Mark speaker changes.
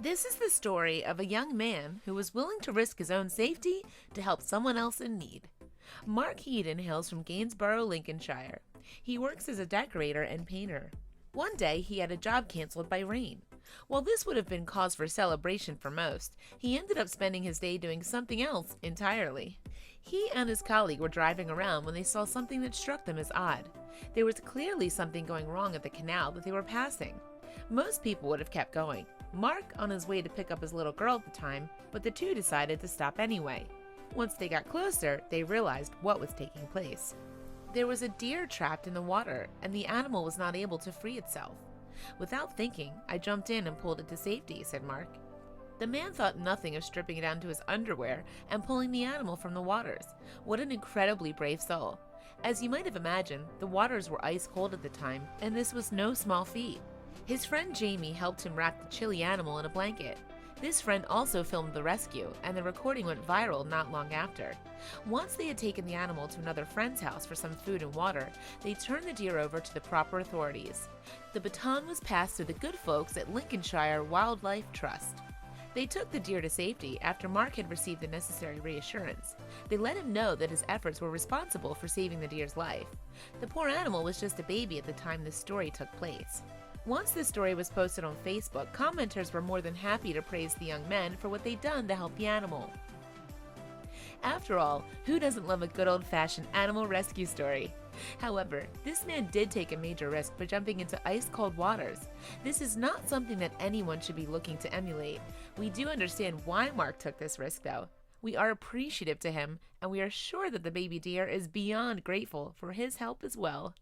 Speaker 1: This is the story of a young man who was willing to risk his own safety to help someone else in need. Marc Headon hails from Gainsborough, Lincolnshire. He works as a decorator and painter. One day, he had a job canceled by rain. While this would have been cause for celebration for most, he ended up spending his day doing something else entirely. He and his colleague were driving around when they saw something that struck them as odd. There was clearly something going wrong at the canal that they were passing. Most people would have kept going. Marc on his way to pick up his little girl at the time, but the two decided to stop anyway. Once they got closer, they realized what was taking place. There was a deer trapped in the water, and the animal was not able to free itself. Without thinking, I jumped in and pulled it to safety, said Marc. The man thought nothing of stripping it down to his underwear and pulling the animal from the waters. What an incredibly brave soul. As you might have imagined, the waters were ice cold at the time, and this was no small feat. His friend Jamie helped him wrap the chilly animal in a blanket. This friend also filmed the rescue, and the recording went viral not long after. Once they had taken the animal to another friend's house for some food and water, they turned the deer over to the proper authorities. The baton was passed to the good folks at Lincolnshire Wildlife Trust. They took the deer to safety after Marc had received the necessary reassurance. They let him know that his efforts were responsible for saving the deer's life. The poor animal was just a baby at the time this story took place. Once the story was posted on Facebook, commenters were more than happy to praise the young men for what they'd done to help the animal. After all, who doesn't love a good old-fashioned animal rescue story? However, this man did take a major risk by jumping into ice-cold waters. This is not something that anyone should be looking to emulate. We do understand why Marc took this risk, though. We are appreciative to him, and we are sure that the baby deer is beyond grateful for his help as well.